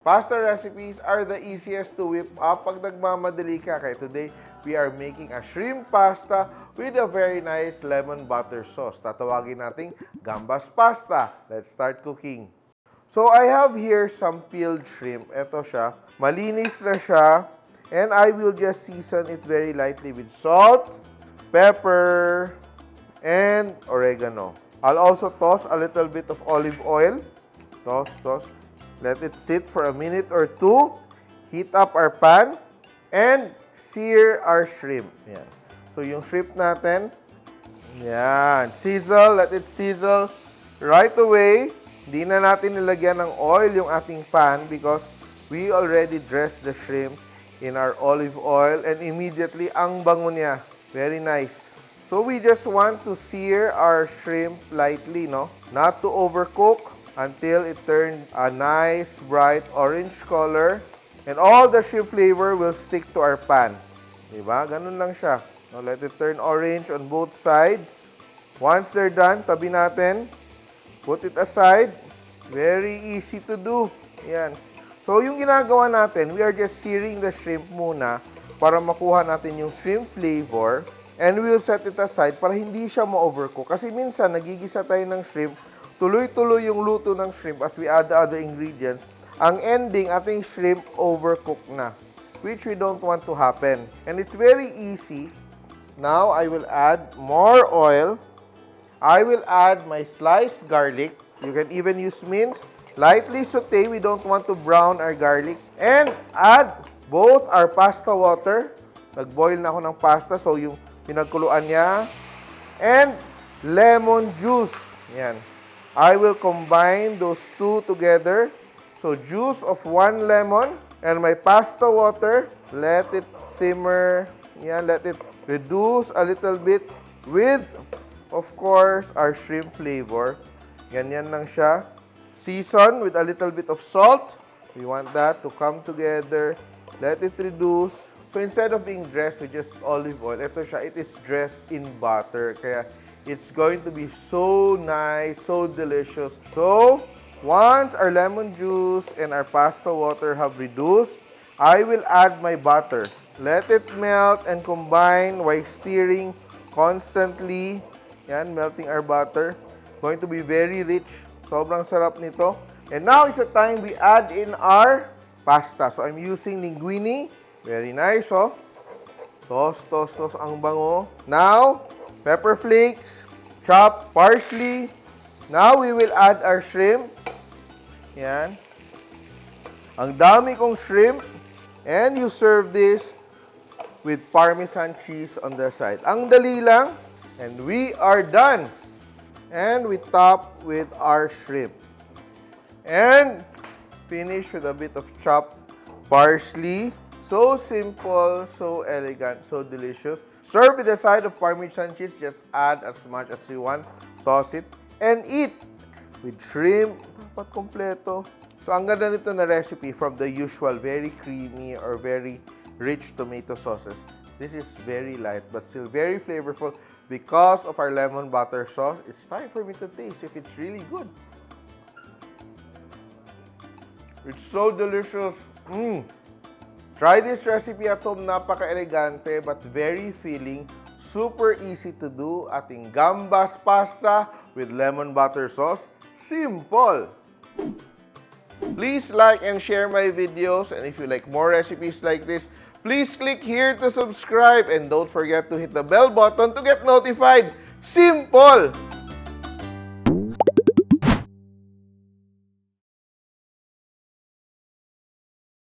Pasta recipes are the easiest to whip up pag nagmamadali ka. Kaya today, we are making a shrimp pasta with a very nice lemon butter sauce. Tatawagin nating GAMBAS pasta. Let's start cooking. So, I have here some peeled shrimp. Ito siya. Malinis na siya. And I will just season it very lightly with salt, pepper, and oregano. I'll also toss a little bit of olive oil. Toss. Let it sit for a minute or two. Heat up our pan and sear our shrimp. Yan. So, yung shrimp natin, yan. Sizzle. Let it sizzle right away. Hindi na natin nilagyan ng oil yung ating pan because we already dressed the shrimp in our olive oil and immediately ang bango niya. Very nice. So, we just want to sear our shrimp lightly, no? Not to overcook until it turned a nice bright orange color and all the shrimp flavor will stick to our pan. Diba? Ganun lang siya. Now, let it turn orange on both sides. Once they're done, tabi natin. Put it aside. Very easy to do. Yan. So, yung ginagawa natin, we are just searing the shrimp muna para makuha natin yung shrimp flavor and we'll set it aside para hindi siya ma-overcook. Kasi minsan, nagigisa tayo ng shrimp, tuloy-tuloy yung luto ng shrimp as we add the other ingredients. Ang ending, ating shrimp overcook na, which we don't want to happen. And it's very easy. Now, I will add more oil. I will add my sliced garlic. You can even use minced. Lightly saute. We don't want to brown our garlic. And add both our pasta water. Nag-boil na ako ng pasta, so yung pinagkuluan niya. And lemon juice. Yan. I will combine those two together. So, juice of 1 lemon and my pasta water. Let it simmer. Yan, let it reduce a little bit with, of course, our shrimp flavor. Ganyan lang siya. Season with a little bit of salt. We want that to come together. Let it reduce. So, instead of being dressed with just olive oil, ito siya, it is dressed in butter. Kaya, it's going to be so nice, so delicious. So, once our lemon juice and our pasta water have reduced, I will add my butter. Let it melt and combine while stirring constantly. Yan, melting our butter. Going to be very rich. Sobrang sarap nito. And now is the time we add in our pasta. So, I'm using Linguine. Very nice, oh. Toss ang bango. Now, pepper flakes, chopped parsley. Now, we will add our shrimp. Yan. Ang dami kong shrimp. And you serve this with Parmesan cheese on the side. Ang dali lang. And we are done. And we top with our shrimp. And finish with a bit of chopped parsley. So simple, so elegant, so delicious. Serve with a side of Parmesan cheese. Just add as much as you want. Toss it and eat with shrimp. Dapat kompleto. So, ang ganda nito na recipe from the usual very creamy or very rich tomato sauces. This is very light but still very flavorful because of our lemon butter sauce. It's time for me to taste if it's really good. It's so delicious. Try this recipe at home. Napaka-elegante but very filling. Super easy to do. Ating GAMBAS pasta with lemon butter sauce. Simple! Please like and share my videos. And if you like more recipes like this, please click here to subscribe. And don't forget to hit the bell button to get notified. Simple!